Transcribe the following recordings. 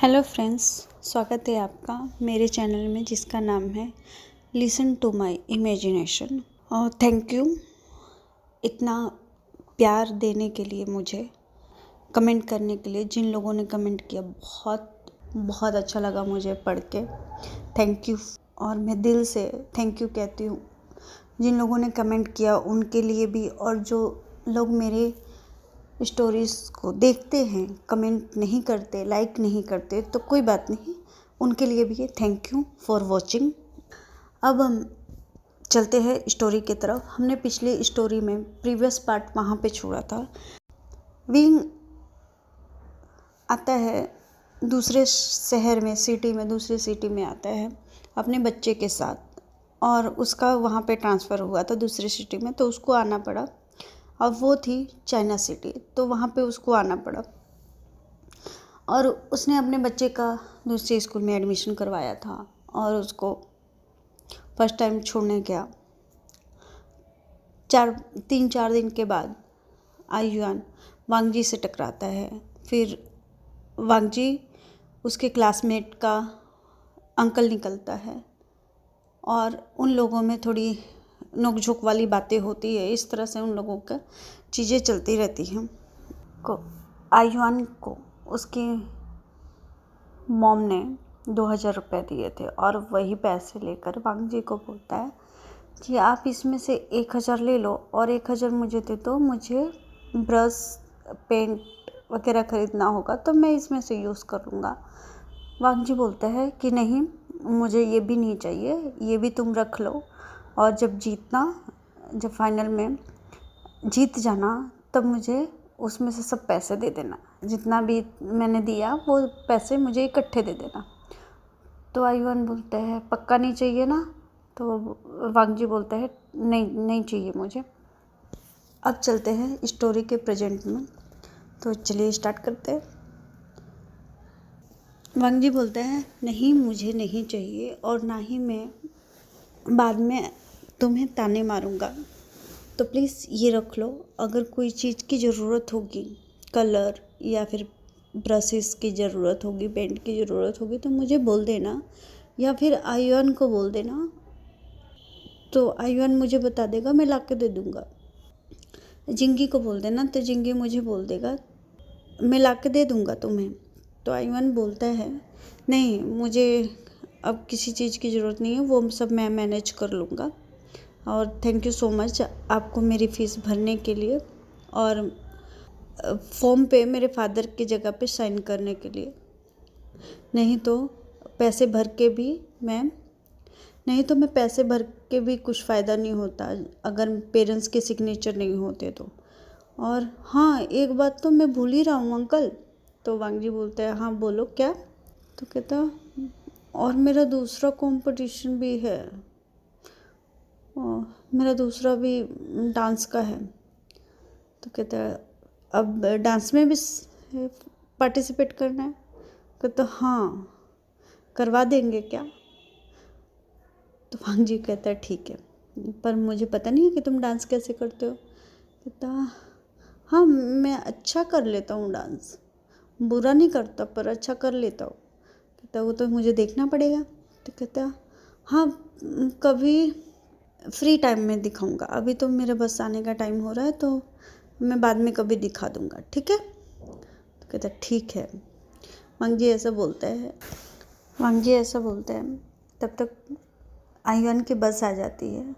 Hello friends, स्वागत है आपका मेरे चैनल में जिसका नाम है लिसन टू माय इमेजिनेशन। और थैंक यू इतना प्यार देने के लिए, मुझे कमेंट करने के लिए। जिन लोगों ने कमेंट किया बहुत बहुत अच्छा लगा मुझे पढ़ के, थैंक यू। और मैं दिल से थैंक यू कहती हूँ जिन लोगों ने कमेंट किया उनके लिए भी, और जो लोग मेरे स्टोरीज़ को देखते हैं, कमेंट नहीं करते, लाइक नहीं करते, तो कोई बात नहीं, उनके लिए भी थैंक यू फॉर वॉचिंग। अब हम चलते हैं स्टोरी की तरफ। हमने पिछली स्टोरी में प्रीवियस पार्ट वहाँ पे छोड़ा था। विंग आता है दूसरे शहर में, सिटी में, दूसरी सिटी में आता है अपने बच्चे के साथ, और उसका वहाँ पे ट्रांसफ़र हुआ था दूसरी सिटी में, तो उसको आना पड़ा। अब वो थी चाइना सिटी, तो वहाँ पे उसको आना पड़ा। और उसने अपने बच्चे का दूसरे स्कूल में एडमिशन करवाया था, और उसको फर्स्ट टाइम छोड़ने गया। 3-4 दिन के बाद आयुआन वांगजी से टकराता है। फिर वांगजी उसके क्लासमेट का अंकल निकलता है, और उन लोगों में थोड़ी नोक-झोंक वाली बातें होती है। इस तरह से उन लोगों का चीज़ें चलती रहती हैं। आयुआन को उसकी मॉम ने 2000 रुपये दिए थे, और वही पैसे लेकर वांगजी को बोलता है कि आप इसमें से 1000 ले लो और 1000 मुझे दे दो। मुझे ब्रश, पेंट वगैरह ख़रीदना होगा तो मैं इसमें से यूज़ कर लूँगा। वांगजी बोलता है कि नहीं, मुझे ये भी नहीं चाहिए, ये भी तुम रख लो, और जब फाइनल में जीत जाना तब मुझे उसमें से सब पैसे दे देना, जितना भी मैंने दिया वो पैसे मुझे इकट्ठे दे देना। तो आयुआन बोलता है पक्का नहीं चाहिए ना? तो वांगजी बोलता है नहीं चाहिए मुझे। अब चलते हैं स्टोरी के प्रेजेंट में, तो चलिए स्टार्ट करते हैं। वांगजी बोलता है नहीं, मुझे नहीं चाहिए, और ना ही मैं बाद में तुम्हें ताने मारूंगा, तो प्लीज़ ये रख लो। अगर कोई चीज़ की ज़रूरत होगी, कलर या फिर ब्रशेस की ज़रूरत होगी, पेंट की ज़रूरत होगी, तो मुझे बोल देना, या फिर आयुआन को बोल देना, तो आयुआन मुझे बता देगा, मैं ला के दे दूँगा। जिंगी को बोल देना, तो जिंगी मुझे बोल देगा, मैं ला के दे दूँगा तुम्हें। तो आयुआन बोलता है नहीं, मुझे अब किसी चीज़ की ज़रूरत नहीं है, वो सब मैं मैनेज कर लूँगा। और थैंक यू सो मच आपको मेरी फ़ीस भरने के लिए, और फॉर्म पे मेरे फादर की जगह पे साइन करने के लिए। नहीं तो पैसे भर के भी कुछ फ़ायदा नहीं होता अगर पेरेंट्स के सिग्नेचर नहीं होते तो। और हाँ, एक बात तो मैं भूल ही रहा हूँ अंकल। तो वांगजी बोलता है हाँ बोलो क्या? तो कहता और मेरा दूसरा कंपटीशन भी है, मेरा दूसरा भी डांस का है। तो कहता है अब डांस में भी पार्टिसिपेट करना है? कहता हाँ, करवा देंगे क्या? तो वांगजी कहता है ठीक है, पर मुझे पता नहीं है कि तुम डांस कैसे करते हो। कहता हाँ, मैं अच्छा कर लेता हूँ डांस, बुरा नहीं करता पर अच्छा कर लेता हूँ। कहता वो तो मुझे देखना पड़ेगा। तो कहता हाँ, कभी फ्री टाइम में दिखाऊंगा, अभी तो मेरे बस आने का टाइम हो रहा है, तो मैं बाद में कभी दिखा दूंगा, ठीक है? तो कहता ठीक है। वांगजी ऐसा बोलता है। तब तक आयुआन की बस आ जाती है,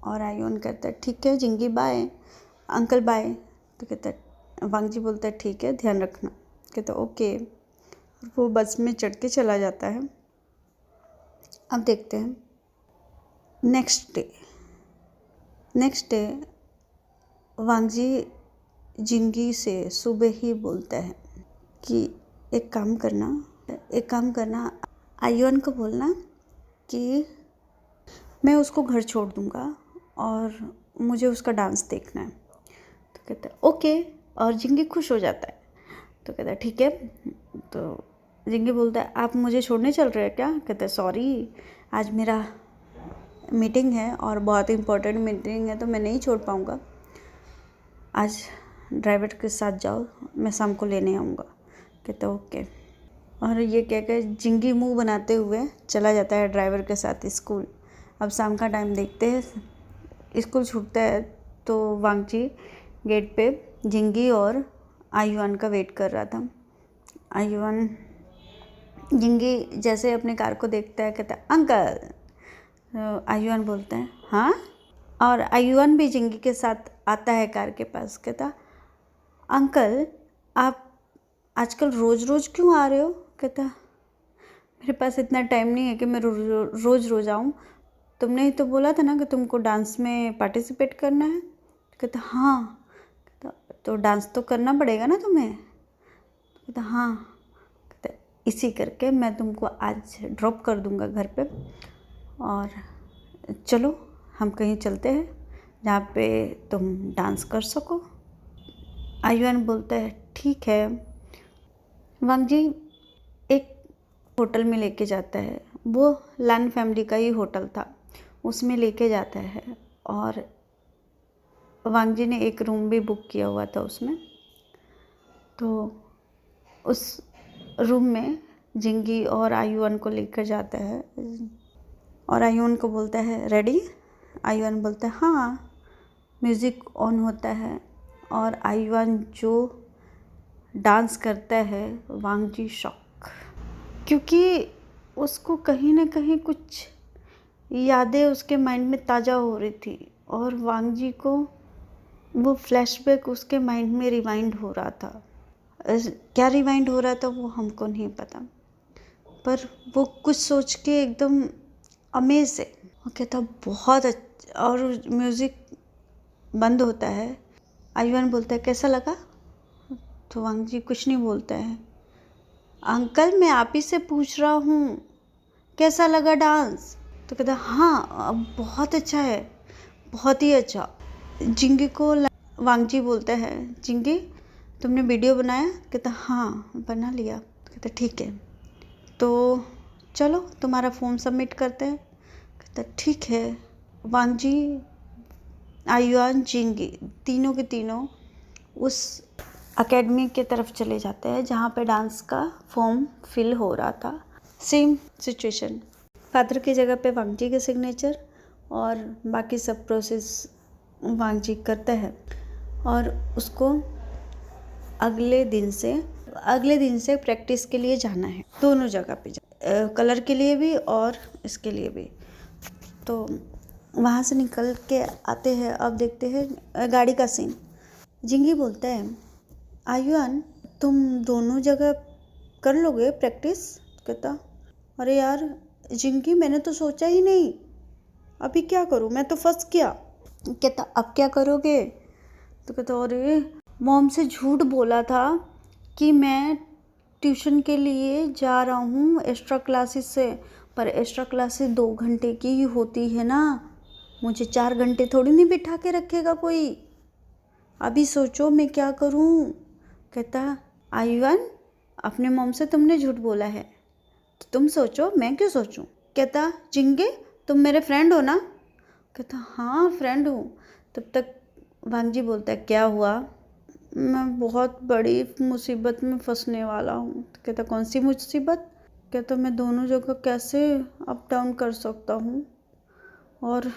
और आयुआन कहता है ठीक है जिंगी बाय, अंकल बाय। तो कहता है वांगजी बोलता है ठीक है, ध्यान रखना। कहता ओके। वो बस में चढ़ के चला जाता है। अब देखते हैं नेक्स्ट डे वांगजी जिंगी से सुबह ही बोलता है कि एक काम करना, आयुआन को बोलना कि मैं उसको घर छोड़ दूँगा और मुझे उसका डांस देखना है। तो कहता है ओके, और जिंगी खुश हो जाता है। तो कहता है ठीक है। तो जिंगी बोलता है आप मुझे छोड़ने चल रहे हैं क्या? कहता है सॉरी, आज मेरा मीटिंग है और बहुत इम्पोर्टेंट मीटिंग है, तो मैं नहीं छोड़ पाऊँगा। आज ड्राइवर के साथ जाओ, मैं शाम को लेने आऊँगा। कहता ओके। और ये कह के जिंगी मुंह बनाते हुए चला जाता है ड्राइवर के साथ स्कूल। अब शाम का टाइम देखते हैं, स्कूल छूटता है तो वांगजी गेट पे जिंगी और आयुआन का वेट कर रहा था। आयुआन जिंगी जैसे अपने कार को देखता है कहता है अंकल। तो आयुआन बोलता है हाँ, और आयुआन भी जिंगी के साथ आता है कार के पास। कहता अंकल आप आजकल रोज़ रोज़ क्यों आ रहे हो? कहता मेरे पास इतना टाइम नहीं है कि मैं रोज़ रोज़ आऊँ, तुमने ही तो बोला था ना कि तुमको डांस में पार्टिसिपेट करना है। कहता हाँ। तो डांस तो करना पड़ेगा ना तुम्हें? कहता हाँ। कहता इसी करके मैं तुमको आज ड्रॉप कर दूँगा घर पे, और चलो हम कहीं चलते हैं जहाँ पे तुम डांस कर सको। आयुआन बोलता है ठीक है। वांगजी एक होटल में लेके जाता है, वो लान फैमिली का ही होटल था, उसमें लेके जाता है। और वांगजी ने एक रूम भी बुक किया हुआ था उसमें। तो उस रूम में जिंगी और आयुआन को लेकर जाता है और आयुआन को बोलता है रेडी? आयुआन बोलता है हाँ। म्यूज़िक ऑन होता है और आयुआन जो डांस करता है, वांगजी शॉक, क्योंकि उसको कहीं ना कहीं कुछ यादें उसके माइंड में ताज़ा हो रही थी और वांगजी को वो फ्लैशबैक उसके माइंड में रिवाइंड हो रहा था। क्या रिवाइंड हो रहा था वो हमको नहीं पता, पर वो कुछ सोच के एकदम अमेज है। वो कहता बहुत अच्छा, और म्यूज़िक बंद होता है। आयुआन बोलता है कैसा लगा? तो वांगजी कुछ नहीं बोलता है। अंकल मैं आप ही से पूछ रहा हूँ कैसा लगा डांस? तो कहता हाँ बहुत अच्छा है, बहुत ही अच्छा। जिंगी को वांगजी बोलता है जिंगी तुमने वीडियो बनाया? कहता हाँ बना लिया। तो कहता ठीक है, तो चलो तुम्हारा फॉर्म सबमिट करते हैं। कहता ठीक है। वांगजी, आयुआन, जिंगी तीनों के तीनों उस एकेडमी के तरफ चले जाते हैं जहाँ पे डांस का फॉर्म फिल हो रहा था। सेम सिचुएशन, फादर की जगह पे वांगजी के सिग्नेचर और बाकी सब प्रोसेस वांगजी करता है। और उसको अगले दिन से प्रैक्टिस के लिए जाना है, दोनों जगह पे कलर के लिए भी और इसके लिए भी। तो वहाँ से निकल के आते हैं। अब देखते हैं गाड़ी का सीन। जिंगी बोलता है आयुआन तुम दोनों जगह कर लोगे प्रैक्टिस? कहता अरे यार जिंगी मैंने तो सोचा ही नहीं, अभी क्या करूँ, मैं तो फंस गया। कहता अब क्या करोगे? तो कहता अरे मॉम से झूठ बोला था कि मैं ट्यूशन के लिए जा रहा हूँ एक्स्ट्रा क्लासेस से, पर एक्स्ट्रा क्लासेस 2 घंटे की ही होती है ना, मुझे 4 घंटे थोड़ी नहीं बिठा के रखेगा कोई, अभी सोचो मैं क्या करूँ। कहता आयुआन अपने मॉम से तुमने झूठ बोला है तो तुम सोचो, मैं क्यों सोचूं। कहता जिंगे तुम मेरे फ्रेंड हो ना? कहता हाँ फ्रेंड हूँ। तब तक वांगजी बोलता है क्या हुआ? मैं बहुत बड़ी मुसीबत में फंसने वाला हूँ। कहता कौन सी मुसीबत? कहता मैं दोनों जगह कैसे अप डाउन कर सकता हूँ, और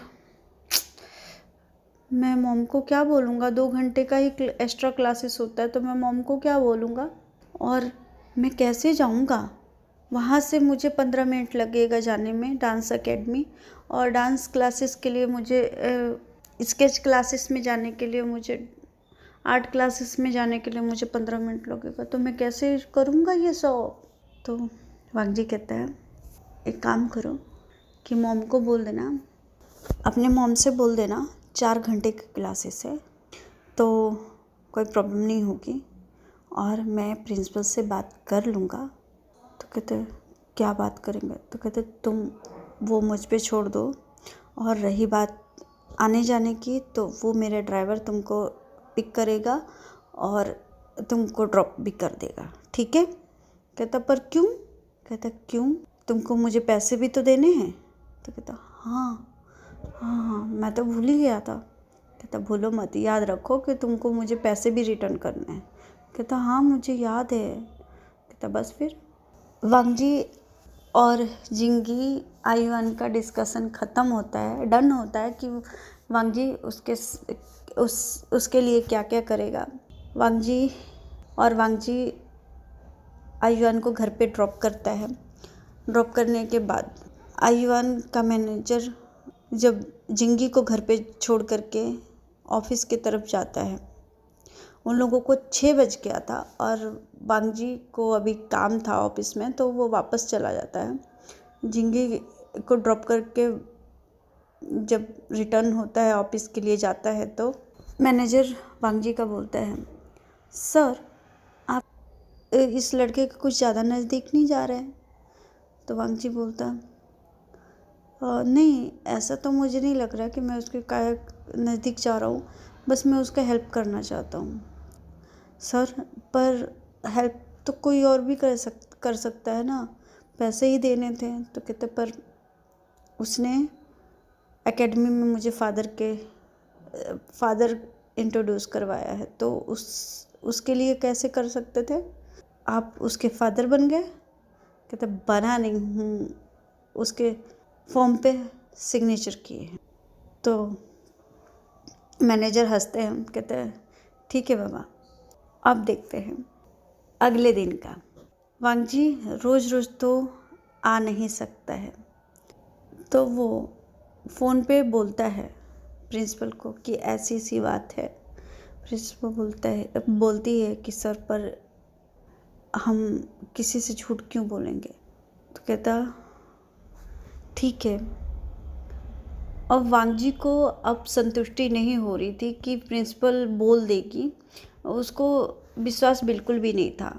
मैं मॉम को क्या बोलूँगा? 2 घंटे का ही एक्स्ट्रा क्लासेस होता है तो मैं मॉम को क्या बोलूँगा, और मैं कैसे जाऊँगा वहाँ से? मुझे 15 मिनट लगेगा जाने में डांस एकेडमी, और डांस क्लासेस के लिए मुझे स्केच क्लासेस में जाने के लिए मुझे आर्ट क्लासेस में जाने के लिए मुझे 15 मिनट लगेगा, तो मैं कैसे करूँगा ये सब? तो वांगजी कहता है एक काम करो कि मॉम को बोल देना, अपने मॉम से बोल देना 4 घंटे की क्लासेस है तो कोई प्रॉब्लम नहीं होगी और मैं प्रिंसिपल से बात कर लूँगा। तो कहते क्या बात करेंगे? तो कहते तुम वो मुझ पे छोड़ दो, और रही बात आने जाने की तो वो मेरा ड्राइवर तुमको पिक करेगा और तुमको ड्रॉप भी कर देगा, ठीक है? कहता पर क्यों? कहता क्यों, तुमको मुझे पैसे भी तो देने हैं। तो कहता हाँ हाँ हाँ मैं तो भूल ही गया था। कहता भूलो मत, याद रखो कि तुमको मुझे पैसे भी रिटर्न करने हैं। कहता हाँ मुझे याद है। कहता बस फिर वांगजी और जिंगी आयुआन का डिस्कशन ख़त्म होता है, डन होता है कि वांगजी उसके लिए क्या क्या करेगा। वांगजी आयुआन को घर पे ड्रॉप करता है। ड्रॉप करने के बाद आयुआन का मैनेजर जब जिंगी को घर पे छोड़ करके ऑफिस की तरफ जाता है, उन लोगों को 6 बज गया था और वांगजी को अभी काम था ऑफिस में, तो वो वापस चला जाता है। जिंगी को ड्रॉप करके जब रिटर्न होता है, ऑफिस के लिए जाता है, तो मैनेजर वांगजी का बोलता है, सर आप इस लड़के के कुछ ज़्यादा नज़दीक नहीं जा रहे हैं। तो वांगजी बोलता नहीं, ऐसा तो मुझे नहीं लग रहा कि मैं उसके नज़दीक जा रहा हूँ, बस मैं उसका हेल्प करना चाहता हूँ। सर पर हेल्प तो कोई और भी कर सकता है ना, पैसे ही देने थे। तो कहते पर उसने एकेडमी में मुझे फादर इंट्रोड्यूस करवाया है, तो उसके लिए कैसे कर सकते थे, आप उसके फादर बन गए। कहते बना नहीं हूँ, उसके फॉर्म पे सिग्नेचर किए हैं। तो मैनेजर हंसते हैं, कहते हैं ठीक है बाबा। अब देखते हैं अगले दिन का। वांगजी रोज़ रोज़ तो आ नहीं सकता है, तो वो फ़ोन पे बोलता है प्रिंसिपल को कि ऐसी सी बात है। प्रिंसिपल बोलती है कि सर पर हम किसी से झूठ क्यों बोलेंगे। तो कहता ठीक है। अब वांगजी को अब संतुष्टि नहीं हो रही थी कि प्रिंसिपल बोल देगी, उसको विश्वास बिल्कुल भी नहीं था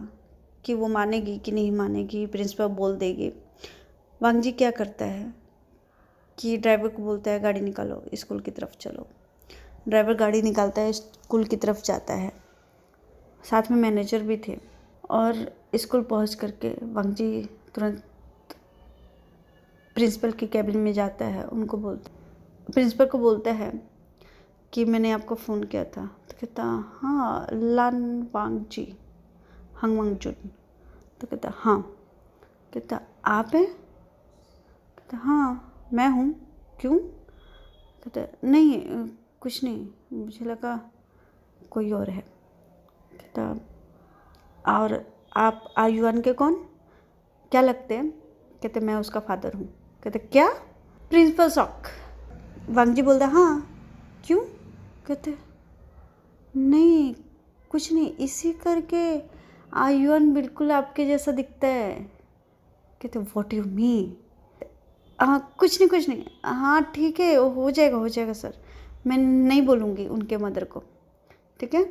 कि वो मानेगी कि नहीं मानेगी, प्रिंसिपल बोल देगी। वांगजी क्या करता है कि ड्राइवर को बोलता है गाड़ी निकालो, स्कूल की तरफ चलो। ड्राइवर गाड़ी निकालता है, स्कूल की तरफ जाता है। साथ में मैनेजर भी थे और स्कूल पहुंच करके वांगजी तुरंत प्रिंसिपल के कैबिन में जाता है। प्रिंसिपल को बोलता है कि मैंने आपको फ़ोन किया था। तो कहता हाँ, लान वांगजी हंग वांगजुन। तो कहता हाँ। कहता आप हैं? कहता हाँ मैं हूँ, क्यों? कहता नहीं कुछ नहीं, मुझे लगा कोई और है। कहता और आप आयुआन के कौन, क्या लगते हैं? कहते मैं उसका फादर हूँ। कहते क्या? Principal shock. वांगजी बोलता हाँ, क्यों? कहते नहीं कुछ नहीं, इसी करके आयुआन बिल्कुल आपके जैसा दिखता है। कहते व्हाट यू मीन? हाँ कुछ नहीं, हाँ ठीक है, हो जाएगा सर, मैं नहीं बोलूँगी उनके मदर को, ठीक है।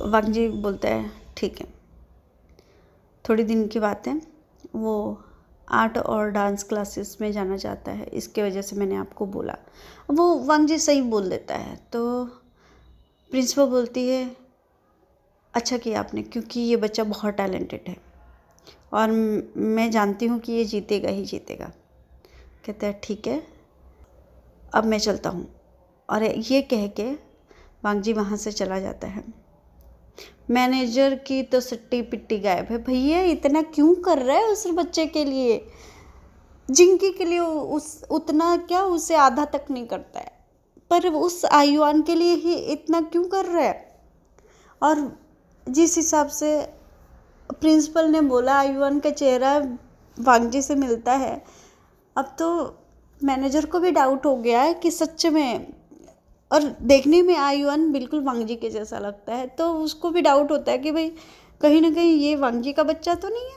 वांगजी बोलता है ठीक है। थोड़ी दिन की बात है, वो आर्ट और डांस क्लासेस में जाना चाहता है, इसके वजह से मैंने आपको बोला। वो वांगजी सही बोल देता है। तो प्रिंसिपल बोलती है अच्छा किया आपने, क्योंकि ये बच्चा बहुत टैलेंटेड है और मैं जानती हूँ कि ये जीतेगा ही जीतेगा। कहता है ठीक है, अब मैं चलता हूँ। और ये कह के वांगजी वहाँ से चला जाता है। मैनेजर की तो सट्टी पिट्टी गायब है। भैया इतना क्यों कर रहा है उस बच्चे के लिए, जिंकी के लिए उतना क्या, उसे आधा तक नहीं करता है, पर उस आयुआन के लिए ही इतना क्यों कर रहा है। और जिस हिसाब से प्रिंसिपल ने बोला आयुआन का चेहरा वांगजी से मिलता है, अब तो मैनेजर को भी डाउट हो गया है कि सच में, और देखने में आयुआन बिल्कुल वांगजी के जैसा लगता है, तो उसको भी डाउट होता है कि भाई कहीं ना कहीं ये वांगजी का बच्चा तो नहीं है।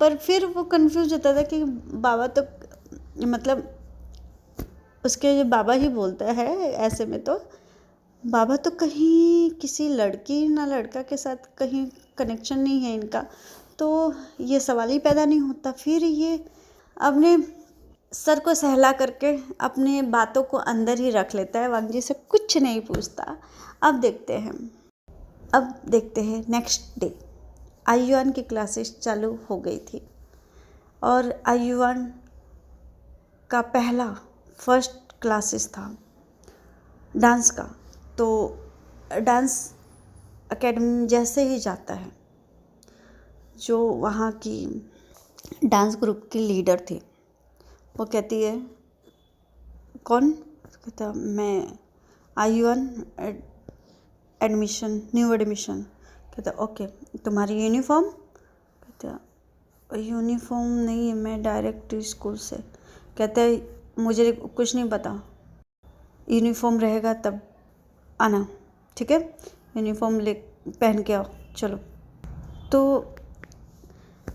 पर फिर वो कंफ्यूज होता था कि बाबा तो मतलब उसके बाबा ही बोलता है ऐसे में, तो बाबा तो कहीं किसी लड़की ना लड़का के साथ कहीं कनेक्शन नहीं है इनका, तो ये सवाल ही पैदा नहीं होता। फिर ये अपने सर को सहला करके अपने बातों को अंदर ही रख लेता है, वांगजी से कुछ नहीं पूछता। अब देखते हैं नेक्स्ट डे। आयुआन की क्लासेस चालू हो गई थी और आयुआन का फर्स्ट क्लासेस था डांस का। तो डांस एकेडमी जैसे ही जाता है, जो वहाँ की डांस ग्रुप की लीडर थी। वो कहती है कौन? कहता मैं आयुआन एडमिशन, न्यू एडमिशन। कहता ओके, तुम्हारी यूनिफॉर्म? कहता यूनिफॉर्म नहीं है, मैं डायरेक्ट स्कूल से। कहता है मुझे कुछ नहीं पता, यूनिफॉर्म रहेगा तब आना, ठीक है? यूनिफॉर्म ले पहन के आओ, चलो। तो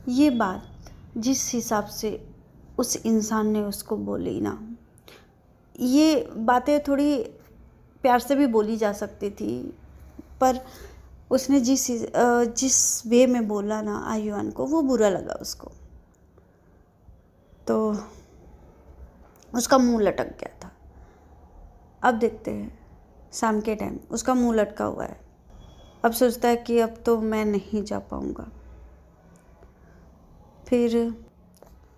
ये बात जिस हिसाब से उस इंसान ने उसको बोली ना, ये बातें थोड़ी प्यार से भी बोली जा सकती थी, पर उसने जिस वे में बोला ना आयुआन को, वो बुरा लगा उसको। तो उसका मुंह लटक गया था। अब देखते हैं शाम के टाइम उसका मुंह लटका हुआ है। अब सोचता है कि अब तो मैं नहीं जा पाऊँगा। फिर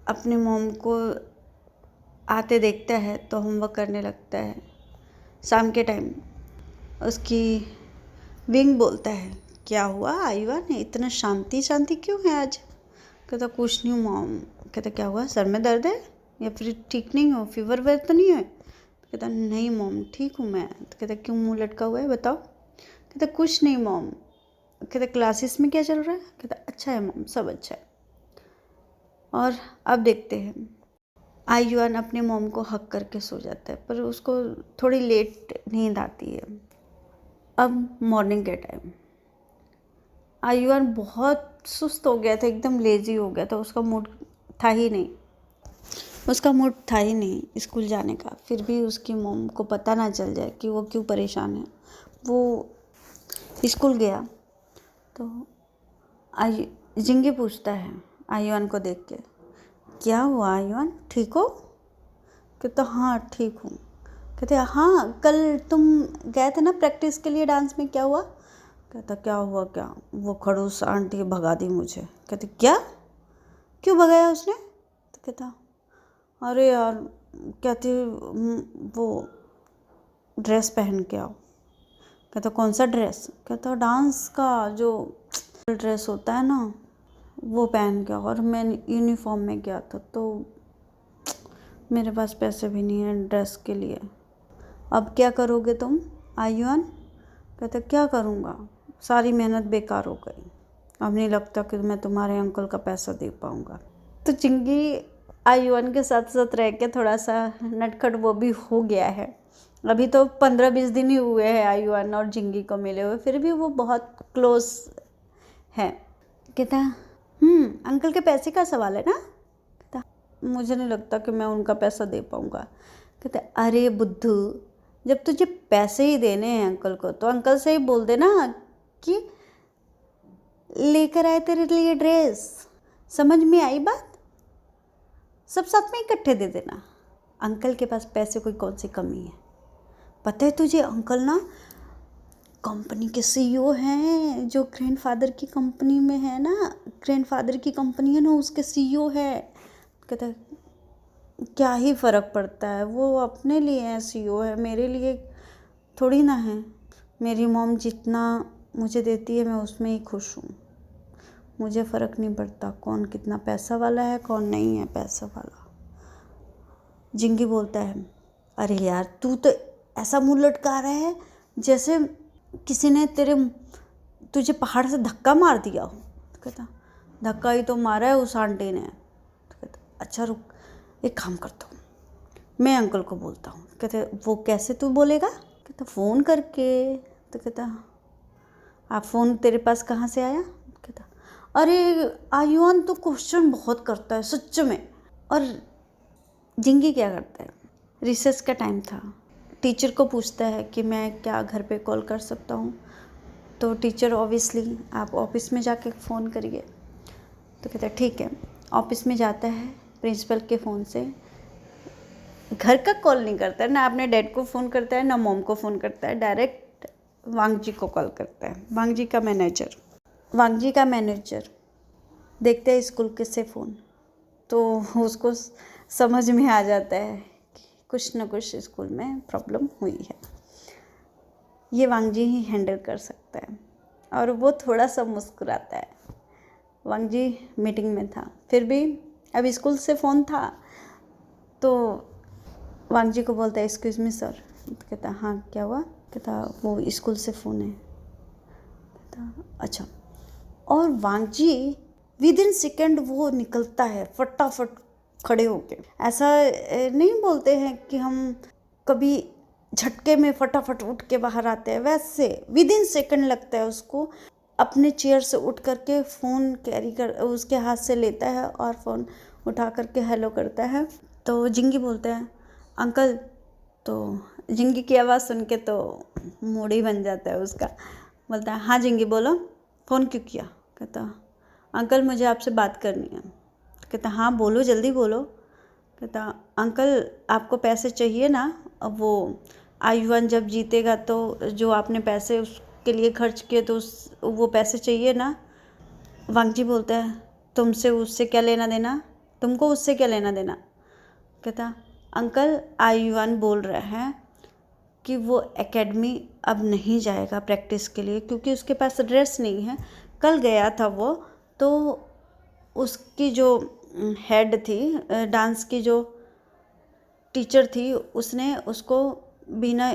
अपने मॉम को आते देखता है तो होमवर्क करने लगता है। शाम के टाइम उसकी विंग बोलता है क्या हुआ आयुआन, इतना शांति शांति क्यों है आज? कहता कुछ नहीं मॉम। कहता क्या हुआ, सर में दर्द है या फिर ठीक नहीं हो, फीवर वेवर तो नहीं है? कहता नहीं मॉम ठीक हूँ मैं। तो कहता क्यों मुंह लटका हुआ है बताओ? कहता कुछ नहीं मॉम। कहता क्लासेस में क्या चल रहा है? कहता अच्छा है मॉम, सब अच्छा है। और अब देखते हैं आयुआन अपने मॉम को हक करके सो जाता है, पर उसको थोड़ी लेट नींद आती है। अब मॉर्निंग के टाइम आयुआन बहुत सुस्त हो गया था, एकदम लेजी हो गया था, उसका मूड था ही नहीं स्कूल जाने का। फिर भी उसकी मॉम को पता ना चल जाए कि वो क्यों परेशान है। वो स्कूल गया तो जिंगी पूछता है आयुआन को देख के क्या हुआ आयुआन, ठीक हो? कहता हाँ ठीक हूँ। कहते हाँ कल तुम गए थे ना प्रैक्टिस के लिए डांस में, क्या हुआ? कहता क्या हुआ क्या, वो खड़ूस आंटी भगा दी मुझे। कहते क्या, क्यों भगाया उसने? तो कहता अरे यार कहती वो ड्रेस पहन के आओ। कहता कौन सा ड्रेस? कहता डांस का जो ड्रेस होता है ना वो पहन के आओ। और मैं यूनिफॉर्म में गया था तो मेरे पास पैसे भी नहीं है ड्रेस के लिए। अब क्या करोगे तुम आयुआन? कहता क्या करूँगा, सारी मेहनत बेकार हो गई, अब नहीं लगता कि मैं तुम्हारे अंकल का पैसा दे पाऊँगा। तो चिंगी आयुआन के साथ साथ रह के थोड़ा सा नटखट वो भी हो गया है। अभी तो 15-20 दिन ही हुए हैं आयुआन और जिंगी को मिले हुए, फिर भी वो बहुत क्लोज है। कहता अंकल के पैसे का सवाल है ना? कहता मुझे नहीं लगता कि मैं उनका पैसा दे पाऊँगा। कहता अरे बुद्धू, जब तुझे पैसे ही देने हैं अंकल को तो अंकल से ही बोल देना कि लेकर आए तेरे लिए ड्रेस। समझ में आई बात? सब साथ में इकट्ठे दे देना। अंकल के पास पैसे कोई कौन सी कमी है? पता है तुझे अंकल ना कंपनी के सीईओ हैं, जो ग्रैंडफादर की कंपनी में है ना, ग्रैंडफादर की कंपनी है ना उसके सीईओ है। कहता क्या ही फ़र्क पड़ता है, वो अपने लिए है सीईओ है, मेरे लिए थोड़ी ना है। मेरी मॉम जितना मुझे देती है मैं उसमें ही खुश हूँ, मुझे फ़र्क नहीं पड़ता कौन कितना पैसा वाला है कौन नहीं है पैसा वाला। जिंगी बोलता है अरे यार तू तो ऐसा मुंह लटका रहा है जैसे किसी ने तुझे पहाड़ से धक्का मार दिया हो। तो कहता धक्का ही तो मारा है उस आंटी ने। तो कहता अच्छा रुक, एक काम करता हूँ, मैं अंकल को बोलता हूँ। कहते वो कैसे तू बोलेगा? कहता फ़ोन करके। तो कहता आप फ़ोन तेरे पास कहाँ से आया? कहता अरे आयुआन तो क्वेश्चन बहुत करता है सच में। और जिंगी क्या करता है, रिसेस का टाइम था, टीचर को पूछता है कि मैं क्या घर पे कॉल कर सकता हूँ? तो टीचर ऑब्वियसली आप ऑफिस में जाके फ़ोन करिए। तो कहता है ठीक है। ऑफिस में जाता है, प्रिंसिपल के फ़ोन से घर का कॉल नहीं करता है, ना अपने डैड को फ़ोन करता है ना मॉम को फ़ोन करता है, डायरेक्ट वांगजी को कॉल करता है। वांगजी का मैनेजर देखते हैं स्कूल के से फ़ोन, तो उसको समझ में आ जाता है कि कुछ न कुछ स्कूल में प्रॉब्लम हुई है। ये वांगजी ही हैंडल कर सकता है और वो थोड़ा सा मुस्कुराता है। वांग जी मीटिंग में था, फिर भी अब स्कूल से फ़ोन था तो वांग जी को बोलता है एक्सक्यूज़ मी सर। तो कहता हाँ क्या हुआ? कहता वो स्कूल से फ़ोन है। कहता अच्छा। और वांग जी विद इन सेकेंड वो निकलता है फटाफट खड़े होके। ऐसा नहीं बोलते हैं कि हम कभी झटके में फटाफट उठ के बाहर आते हैं, वैसे विद इन सेकेंड लगता है उसको, अपने चेयर से उठ करके फ़ोन कैरी कर उसके हाथ से लेता है और फ़ोन उठा करके हेलो करता है। तो जिंगी बोलते हैं अंकल। तो जिंगी की आवाज़ सुन के तो मूड ही बन जाता है उसका। बोलता है हाँ जिंगी बोलो, फ़ोन क्यों किया? कहता अंकल मुझे आपसे बात करनी है। कहता हाँ बोलो जल्दी बोलो। कहता अंकल आपको पैसे चाहिए ना? अब वो आयुवन जब जीतेगा तो जो आपने पैसे उसके लिए खर्च किए तो वो पैसे चाहिए ना? वांग जी बोलता है तुमसे उससे क्या लेना देना, तुमको उससे क्या लेना देना? कहता अंकल आयुवन बोल रहे हैं कि वो एकेडमी अब नहीं जाएगा प्रैक्टिस के लिए क्योंकि उसके पास ड्रेस नहीं है। कल गया था वो तो उसकी जो हेड थी डांस की जो टीचर थी उसने उसको बिना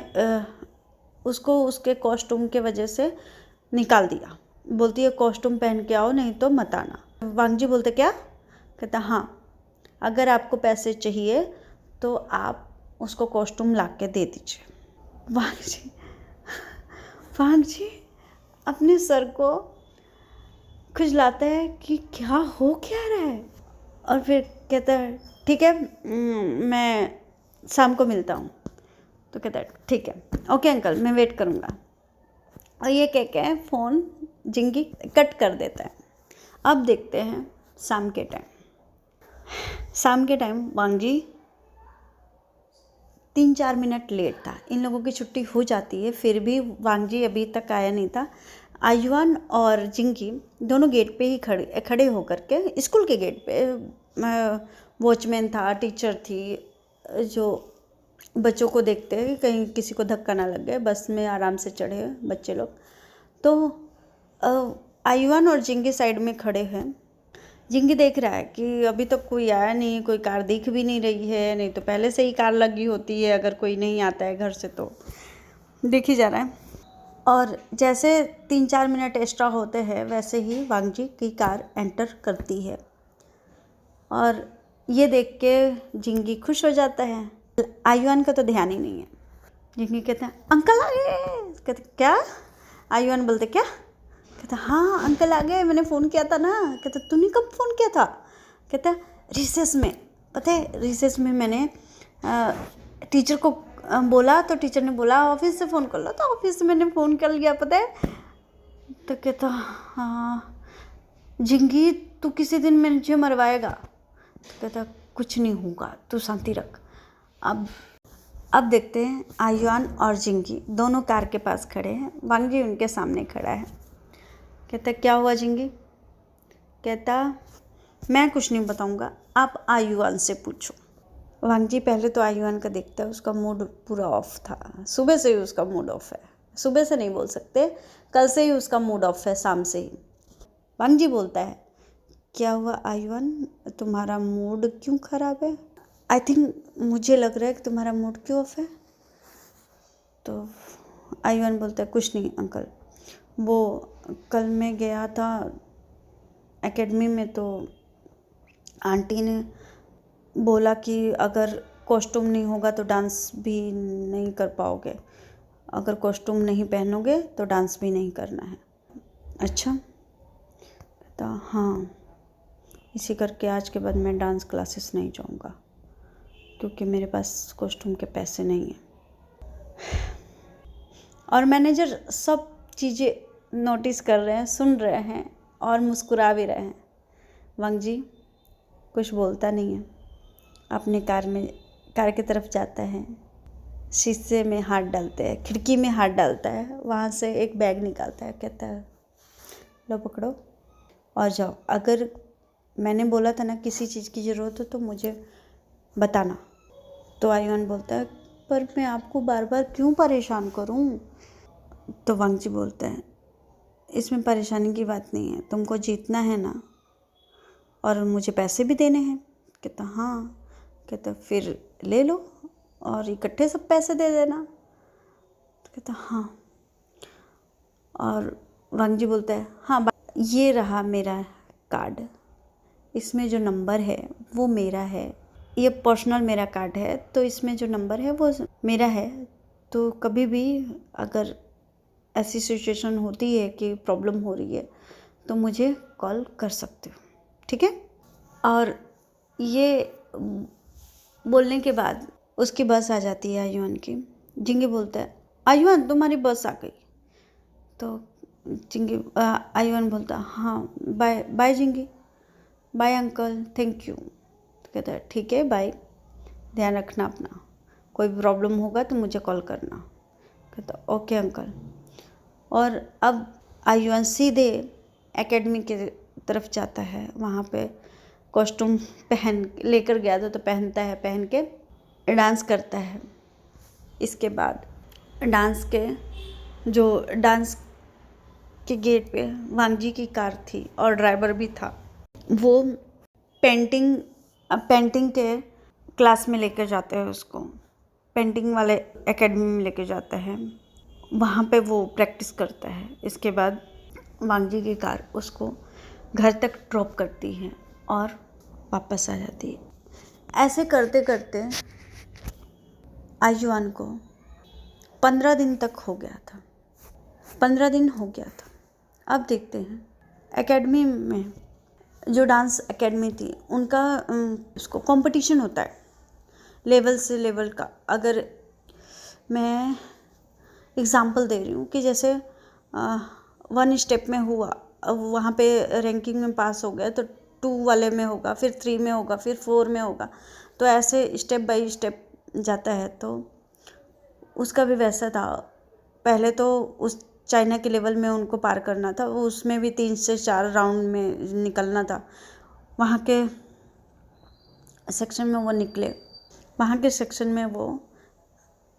उसको उसके कॉस्ट्यूम के वजह से निकाल दिया। बोलती है कॉस्ट्यूम पहन के आओ नहीं तो मत आना। वांग जी बोलते क्या? कहता हाँ अगर आपको पैसे चाहिए तो आप उसको कॉस्ट्यूम ला के दे दीजिए। वांग जी अपने सर को खुजलाता है कि क्या हो क्या रहा है, और फिर कहता है ठीक है मैं शाम को मिलता हूँ। तो कहता है ठीक है ओके अंकल मैं वेट करूँगा। और ये कह के फ़ोन जिंगी कट कर देता है। अब देखते हैं शाम के टाइम। शाम के टाइम वांग जी 3-4 मिनट लेट था। इन लोगों की छुट्टी हो जाती है फिर भी वांग जी अभी तक आया नहीं था। आयुआन और जिंगी दोनों गेट पे ही खड़े होकर के, स्कूल के गेट पे वॉचमैन था, टीचर थी जो बच्चों को देखते हैं कहीं किसी को धक्का ना लग गए, बस में आराम से चढ़े बच्चे लोग। तो आयुआन और जिंगी साइड में खड़े हैं। जिंगी देख रहा है कि अभी तक कोई आया नहीं, कोई कार दिख भी नहीं रही है, नहीं तो पहले से ही कार लगी होती है अगर कोई नहीं आता है घर से तो दिख ही जा रहा है। और जैसे 3-4 मिनट एक्स्ट्रा होते हैं वैसे ही वांग जी की कार एंटर करती है और ये देख के जिंगी खुश हो जाता है। आयुआन का तो ध्यान ही नहीं है। जिंगी कहता है अंकल आ गए। कहते क्या? आयुआन बोलते क्या? कहता हाँ अंकल आ गए, मैंने फ़ोन किया था ना। कहता तूने कब फ़ोन किया था? कहता रिसेस में। पता है रिसेस में मैंने टीचर को बोला तो टीचर ने बोला ऑफिस से फ़ोन कर लो, तो ऑफिस से मैंने फ़ोन कर लिया पता है। तो कहता हाँ जिंगी तू किसी दिन मुझे मरवाएगा। तो कहता कुछ नहीं होगा तू शांति रख। अब देखते हैं आयुआन और जिंगी दोनों कार के पास खड़े हैं। वांग जी उनके सामने खड़ा है। कहता क्या हुआ जिंगी? कहता मैं कुछ नहीं बताऊंगा, आप आयुआन से पूछो। वांग जी पहले तो आयुआन का देखता है, उसका मूड पूरा ऑफ था, सुबह से ही उसका मूड ऑफ है। सुबह से नहीं बोल सकते, कल से ही उसका मूड ऑफ है, शाम से ही। वांग जी बोलता है क्या हुआ आयुआन, तुम्हारा मूड क्यों ख़राब है? आई थिंक मुझे लग रहा है कि तुम्हारा मूड क्यों ऑफ है। तो आयुआन बोलता है कुछ नहीं अंकल, वो कल मैं गया था एकेडमी में तो आंटी ने बोला कि अगर कॉस्ट्यूम नहीं होगा तो डांस भी नहीं कर पाओगे, अगर कॉस्ट्यूम नहीं पहनोगे तो डांस भी नहीं करना है। अच्छा तो हाँ इसी करके आज के बाद मैं डांस क्लासेस नहीं जाऊँगा क्योंकि मेरे पास कॉस्ट्यूम के पैसे नहीं हैं। और मैनेजर सब चीज़ें नोटिस कर रहे हैं, सुन रहे हैं और मुस्कुरा भी रहे हैं। वांग जी कुछ बोलता नहीं है, अपने कार की तरफ जाता है, शीशे में हाथ डालते हैं, खिड़की में हाथ डालता है, वहाँ से एक बैग निकालता है, कहता है लो पकड़ो और जाओ, अगर मैंने बोला था ना किसी चीज़ की ज़रूरत हो तो मुझे बताना। तो आयुआन बोलता है पर मैं आपको बार बार क्यों परेशान करूं? तो वांग जी बोलते हैं इसमें परेशानी की बात नहीं है, तुमको जीतना है ना और मुझे पैसे भी देने हैं। कहता हाँ। कहता फिर ले लो और इकट्ठे सब पैसे दे देना। तो कहता हाँ। और वांग जी बोलता है हाँ ये रहा मेरा कार्ड, इसमें जो नंबर है वो मेरा है, ये पर्सनल मेरा कार्ड है, तो इसमें जो नंबर है वो मेरा है, तो कभी भी अगर ऐसी सिचुएशन होती है कि प्रॉब्लम हो रही है तो मुझे कॉल कर सकते हो, ठीक है। और ये बोलने के बाद उसकी बस आ जाती है आयुआन की। जिंगी बोलता है आयुआन तुम्हारी बस आ गई। तो आयुआन बोलता हाँ बाय बाय जिंगी, बाय अंकल, थैंक यू। तो कहता है ठीक है बाय, ध्यान रखना अपना, कोई प्रॉब्लम होगा तो मुझे कॉल करना। कहता ओके अंकल। और अब आयुआन सीधे एकेडमी के तरफ जाता है। वहाँ पे कॉस्ट्यूम पहन लेकर गया था तो पहनता है, पहन के डांस करता है। इसके बाद डांस के गेट पे वांग जी की कार थी और ड्राइवर भी था। वो पेंटिंग के क्लास में लेकर जाते हैं उसको, पेंटिंग वाले एकेडमी में लेकर जाता है। वहाँ पे वो प्रैक्टिस करता है। इसके बाद वांग जी की कार उसको घर तक ड्रॉप करती है और वापस आ जाती है। ऐसे करते करते आयुआन को 15 दिन तक हो गया था। 15 दिन हो गया था। अब देखते हैं एकेडमी में, जो डांस एकेडमी थी उनका उसको कंपटीशन होता है लेवल से लेवल का। अगर मैं एग्ज़ाम्पल दे रही हूँ कि जैसे 1 स्टेप में हुआ, अब वहाँ पे रैंकिंग में पास हो गया तो 2 वाले में होगा, फिर 3 में होगा, फिर 4 में होगा, तो ऐसे स्टेप बाय स्टेप जाता है। तो उसका भी वैसा था। पहले तो उस चाइना के लेवल में उनको पार करना था, वो उसमें भी 3 से 4 राउंड में निकलना था। वहाँ के सेक्शन में वो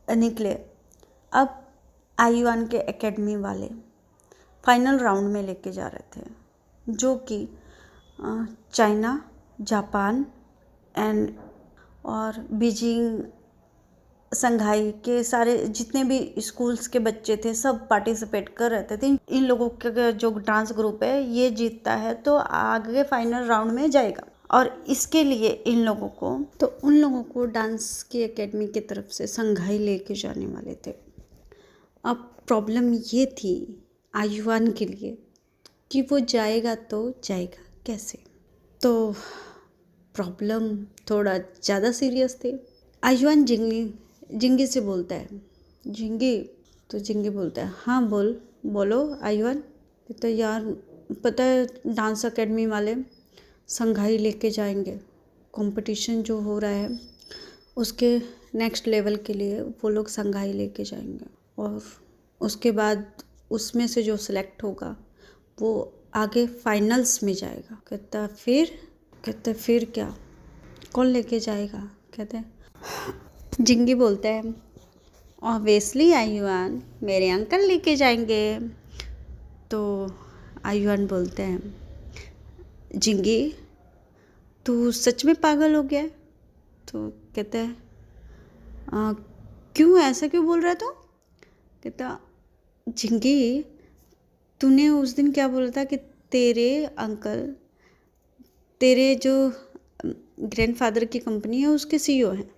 निकले। अब आयुआन के एकेडमी वाले फाइनल राउंड में लेके जा रहे थे, जो कि चाइना, जापान और बीजिंग, संघाई के सारे जितने भी स्कूल्स के बच्चे थे सब पार्टिसिपेट कर रहे थे। इन लोगों का जो डांस ग्रुप है ये जीतता है तो आगे फाइनल राउंड में जाएगा। और इसके लिए उन लोगों को डांस की एकेडमी की तरफ से संघाई लेके जाने वाले थे। अब प्रॉब्लम ये थी आयुआन के लिए कि वो जाएगा तो जाएगा कैसे। तो प्रॉब्लम थोड़ा ज़्यादा सीरियस थी। आयुआन जिंगी से बोलता है जिंगी, तो जिंगी बोलता है हाँ बोलो आयुआन। तो यार पता है डांस एकेडमी वाले संघाई लेके जाएंगे, कंपटीशन जो हो रहा है उसके नेक्स्ट लेवल के लिए वो लोग संघाई लेके जाएंगे, और उसके बाद उसमें से जो सिलेक्ट होगा वो आगे फाइनल्स में जाएगा। कहता फिर क्या, कौन लेके जाएगा। कहते हैं जिंगी बोलता है ऑब्वियसली आयुआन, मेरे अंकल लेके जाएंगे। तो आयुआन बोलते हैं जिंगी तू सच में पागल हो गया है। तो कहता है क्यों, ऐसा क्यों बोल रहा है तू। कहता जिंगी तूने उस दिन क्या बोला था कि तेरे अंकल तेरे जो ग्रैंडफादर की कंपनी है उसके CEO हैं,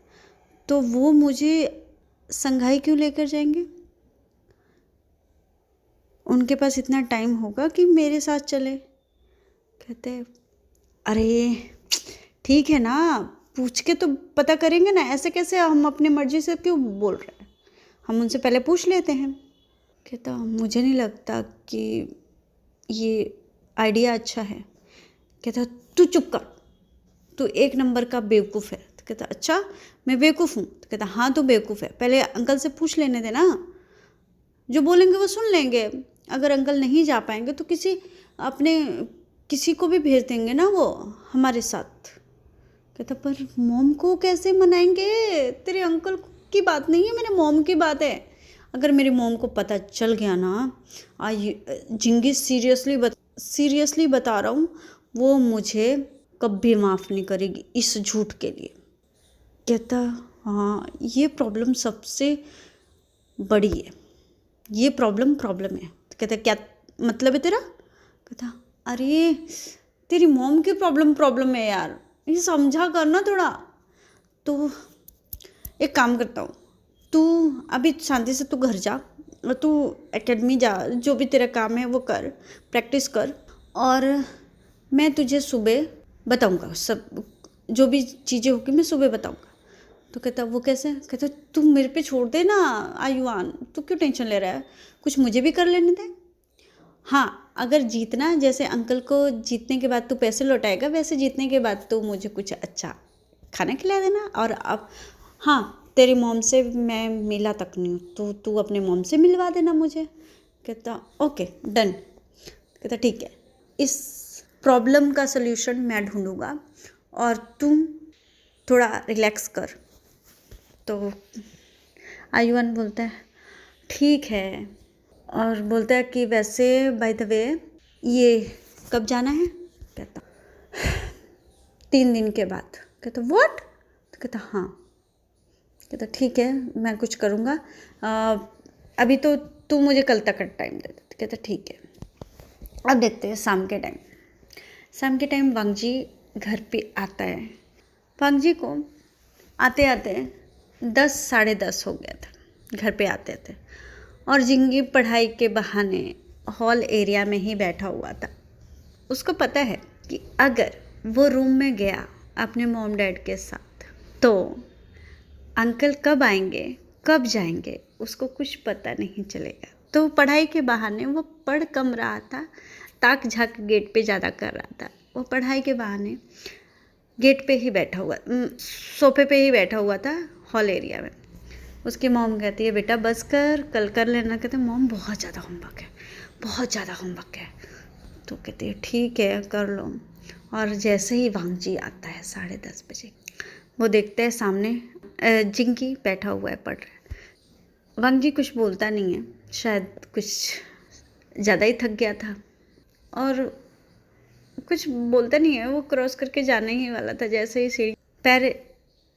तो वो मुझे संघाई क्यों लेकर जाएंगे। उनके पास इतना टाइम होगा कि मेरे साथ चले। कहते हैं अरे ठीक है ना, पूछ के तो पता करेंगे ना, ऐसे कैसे हम अपनी मर्जी से क्यों बोल रहे हैं, हम उनसे पहले पूछ लेते हैं। कहता मुझे नहीं लगता कि ये आइडिया अच्छा है। कहता तू चुप कर, तू 1 नंबर का बेवकूफ़ है। तो कहता अच्छा मैं बेवकूफ़ हूँ। तो कहता हाँ तू बेवकूफ़ है, पहले अंकल से पूछ लेने देना, जो बोलेंगे वो सुन लेंगे। अगर अंकल नहीं जा पाएंगे तो किसी को भी भेज देंगे ना वो हमारे साथ। कहता पर मॉम को कैसे मनाएंगे, तेरे अंकल की बात नहीं है, मेरे मॉम की बात है। अगर मेरी मॉम को पता चल गया ना, जिंगी सीरियसली बता रहा हूँ, वो मुझे कभी माफ़ नहीं करेगी इस झूठ के लिए। कहता हाँ ये प्रॉब्लम सबसे बड़ी है, ये प्रॉब्लम है। तो कहता क्या मतलब है तेरा? कहता अरे तेरी मॉम की प्रॉब्लम है यार, ये समझा कर ना थोड़ा। तो एक काम करता हूँ, तू अभी शांति से तू घर जा और तू एकेडमी जा, जो भी तेरा काम है वो कर, प्रैक्टिस कर, और मैं तुझे सुबह बताऊँगा सब, जो भी चीज़ें होगी मैं सुबह बताऊँगा। तो कहता वो कैसे? कहता तू मेरे पे छोड़ दे ना आयुआन, तू क्यों टेंशन ले रहा है, कुछ मुझे भी कर लेने दे। हाँ अगर जीतना, जैसे अंकल को जीतने के बाद तू पैसे लौटाएगा, वैसे जीतने के बाद तू मुझे कुछ अच्छा खाना खिला देना। और अब हाँ तेरी मॉम से मैं मिला तक नहीं हूँ, तो तू अपने मॉम से मिलवा देना मुझे। कहता ओके डन। कहता ठीक है, इस प्रॉब्लम का सल्यूशन मैं ढूंढूंगा और तुम थोड़ा रिलैक्स कर। तो आयुआन बोलता है ठीक है, और बोलता है कि वैसे बाय द वे ये कब जाना है? कहता 3 दिन के बाद। कहता व्हाट? तो कहता हाँ। कहता ठीक है मैं कुछ करूँगा, अभी तो तू मुझे कल तक का टाइम दे दे। कहता ठीक है। अब देखते हैं शाम के टाइम वांगजी घर पे आता है। वांगजी को आते आते 10 साढ़े 10 हो गया था घर पे आते थे, और जिंगी पढ़ाई के बहाने हॉल एरिया में ही बैठा हुआ था। उसको पता है कि अगर वो रूम में गया अपने मॉम डैड के साथ तो अंकल कब आएंगे कब जाएंगे उसको कुछ पता नहीं चलेगा। तो पढ़ाई के बहाने वो पढ़ कम रहा था, ताक झाक गेट पे ज़्यादा कर रहा था। वो पढ़ाई के बहाने गेट पे ही बैठा हुआ, सोफे पे ही बैठा हुआ था हॉल एरिया में। उसकी मॉम कहती है बेटा बस कर, कल कर लेना। कहते मॉम बहुत ज़्यादा होमवर्क है। तो कहती है ठीक है कर लो। और जैसे ही वांगजी आता है 10:30 बजे, वो देखते हैं सामने जिंगी बैठा हुआ है पढ़ रहा है। वांगजी कुछ बोलता नहीं है, शायद कुछ ज़्यादा ही थक गया था, और कुछ बोलता नहीं है। वो क्रॉस करके जाने ही वाला था, जैसे ही सीढ़ी पैर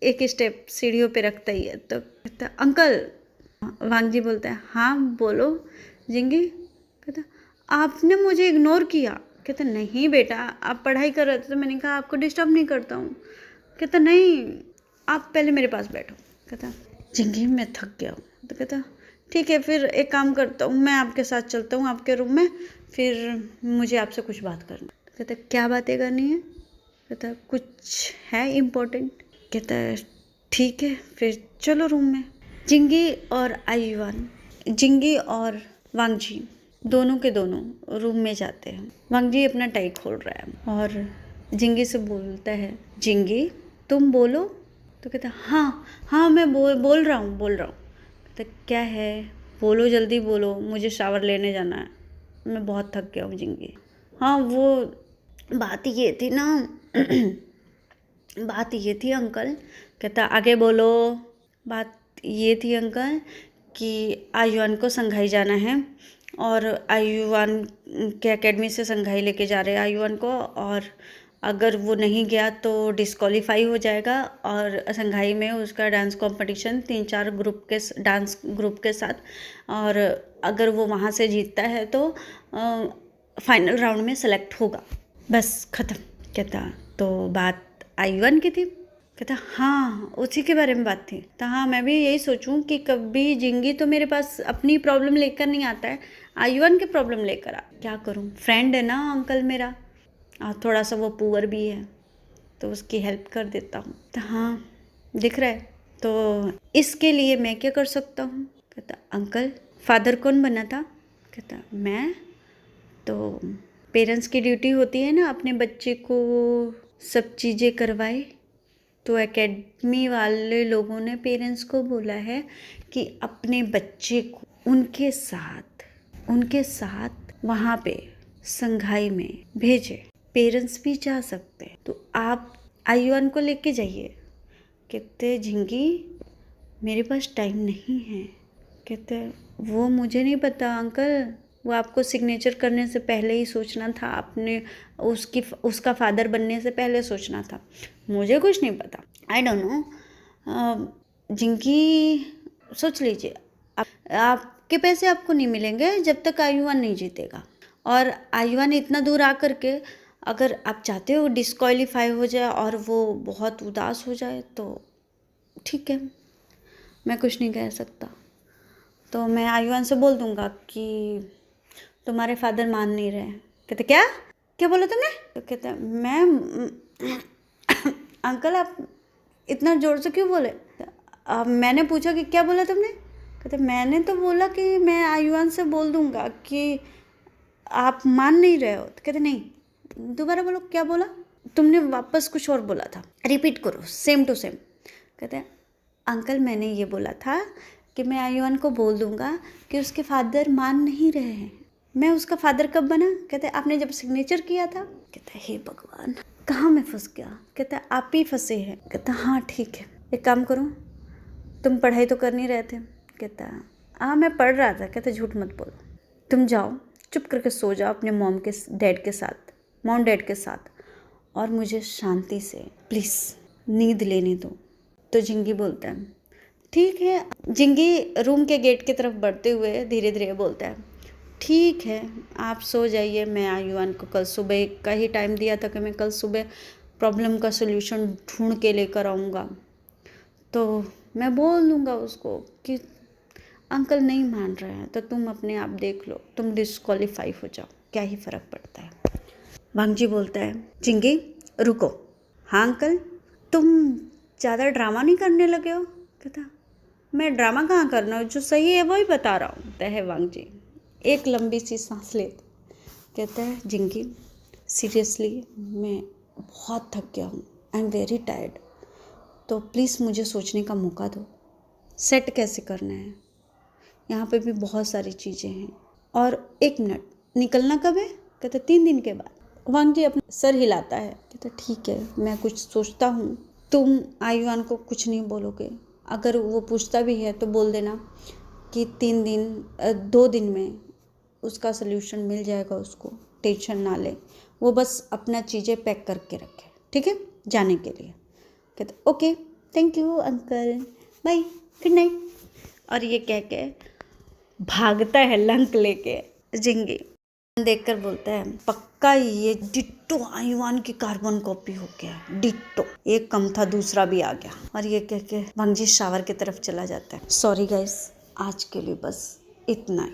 एक स्टेप सीढ़ियों पे रखता ही है तो कहता अंकल। वांगजी बोलता है हाँ बोलो जिंगी। कहता आपने मुझे इग्नोर किया। कहता नहीं बेटा आप पढ़ाई कर रहे थे तो मैंने कहा आपको डिस्टर्ब नहीं करता हूँ। कहता नहीं आप पहले मेरे पास बैठो। कहता जिंगी मैं थक गया हूँ। तो कहता ठीक है फिर एक काम करता हूँ, मैं आपके साथ चलता हूँ आपके रूम में, फिर मुझे आपसे कुछ बात करनी। कहता क्या बातें करनी है? कहता कुछ है इम्पोर्टेंट। कहता है ठीक है फिर चलो रूम में। जिंगी और वांगजी दोनों के दोनों रूम में जाते हैं। वांगजी अपना टाई खोल रहा है और जिंगी से बोलता है जिंगी तुम बोलो। तो कहता हाँ मैं बोल रहा हूँ। कहता क्या है बोलो जल्दी बोलो, मुझे शावर लेने जाना है, मैं बहुत थक गया हूँ जिंगी। हाँ वो बात ये थी ना बात ये थी अंकल। कहता आगे बोलो। बात ये थी अंकल कि आयुआन को संघाई जाना है, और आयुआन के एकेडमी से संघाई लेके जा रहे हैं आयुआन को, और अगर वो नहीं गया तो डिस्क्वालीफाई हो जाएगा। और संघाई में उसका डांस कंपटीशन 3-4 डांस ग्रुप के साथ, और अगर वो वहाँ से जीतता है तो फाइनल राउंड में सेलेक्ट होगा। बस ख़त्म। कहता तो बात आयुआन की थी? कहता हाँ उसी के बारे में बात थी। तो हाँ मैं भी यही सोचूं कि कभी जिंगी तो मेरे पास अपनी प्रॉब्लम लेकर नहीं आता है, आयुआन की प्रॉब्लम लेकर आ। क्या करूं, फ्रेंड है ना अंकल मेरा, और थोड़ा सा वो पुअर भी है तो उसकी हेल्प कर देता हूँ। तो हाँ दिख रहा है, तो इसके लिए मैं क्या कर सकता हूँ? कहता अंकल फादर कौन बना था? कहता मैं। तो पेरेंट्स की ड्यूटी होती है ना अपने बच्चे को सब चीज़ें करवाए। तो एकेडमी वाले लोगों ने पेरेंट्स को बोला है कि अपने बच्चे को उनके साथ वहाँ पे संघाई में भेजे। पेरेंट्स भी जा सकते हैं, तो आप आयुआन को लेके जाइए। कहते झिंगी मेरे पास टाइम नहीं है। कहते वो मुझे नहीं पता अंकल, वो आपको सिग्नेचर करने से पहले ही सोचना था, आपने उसका फादर बनने से पहले सोचना था। मुझे कुछ नहीं पता, आई डोंट नो। जिंकी सोच लीजिए, आपके पैसे आपको नहीं मिलेंगे जब तक आयुवान नहीं जीतेगा। और आयुवान इतना दूर आकर के अगर आप चाहते हो डिस्क्वालीफाई हो जाए और वो बहुत उदास हो जाए तो ठीक है, मैं कुछ नहीं कह सकता। तो मैं आयुवान से बोल दूंगा कि तुम्हारे फादर मान नहीं रहे। कहते क्या क्या बोला तुमने? तो कहते मैम अंकल आप इतना ज़ोर से क्यों बोले? मैंने पूछा कि क्या बोला तुमने? कहते मैंने तो बोला कि मैं आयुवान से बोल दूंगा कि आप मान नहीं रहे हो। तो कहते नहीं, दोबारा बोलो, क्या बोला तुमने? वापस कुछ और बोला था, रिपीट करो सेम टू सेम। कहते हैं अंकल मैंने ये बोला था कि मैं आयुवान को बोल दूंगा कि उसके फादर मान नहीं रहे हैं। मैं उसका फादर कब बना? कहते आपने जब सिग्नेचर किया था। कहते हे भगवान, कहाँ मैं फंस गया? कहते आप ही फंसे हैं। कहता हाँ ठीक है, एक काम करो, तुम पढ़ाई तो कर नहीं रहे थे? कहता हाँ मैं पढ़ रहा था। कहते झूठ मत बोलो, तुम जाओ चुप करके सो जाओ अपने मॉम डैड के साथ और मुझे शांति से प्लीज़ नींद लेने दो। तो जिंगी बोलता है ठीक है। जिंगी रूम के गेट की तरफ बढ़ते हुए धीरे धीरे बोलता है ठीक है आप सो जाइए, मैं आयुवान को कल सुबह का ही टाइम दिया था कि मैं कल सुबह प्रॉब्लम का सलूशन ढूंढ के लेकर आऊँगा। तो मैं बोल दूँगा उसको कि अंकल नहीं मान रहे हैं तो तुम अपने आप देख लो, तुम डिस्क्वालीफाई हो जाओ, क्या ही फ़र्क पड़ता है। वांगजी बोलता है जिंगी रुको। हाँ अंकल, तुम ज़्यादा ड्रामा नहीं करने लगे हो? कहता मैं ड्रामा कहाँ करना, जो सही है वही बता रहा हूँ। है वांगजी एक लंबी सी सांस लेते कहता है जिंगी सीरियसली मैं बहुत थक गया हूँ, आई एम वेरी टायर्ड, तो प्लीज़ मुझे सोचने का मौका दो, सेट कैसे करना है, यहाँ पे भी बहुत सारी चीज़ें हैं। और 1 मिनट, निकलना कब है? कहते 3 दिन के बाद। वांगजी अपना सर हिलाता है, कहते ठीक है मैं कुछ सोचता हूँ, तुम आयुवान को कुछ नहीं बोलोगे, अगर वो पूछता भी है तो बोल देना कि 2 दिन में उसका सल्यूशन मिल जाएगा, उसको टेंशन ना ले, वो बस अपना चीज़ें पैक करके रखे, ठीक है जाने के लिए। कहते okay thank you uncle, bye, good night. और ये कह के भागता है लंक लेके। जिंगी देखकर बोलता है पक्का ये डिट्टो आयुवान की कार्बन कॉपी हो गया, डिट्टो, एक कम था दूसरा भी आ गया। और ये कह के वांगजी शावर की तरफ चला जाता है। सॉरी गाइस, आज के लिए बस इतना ही।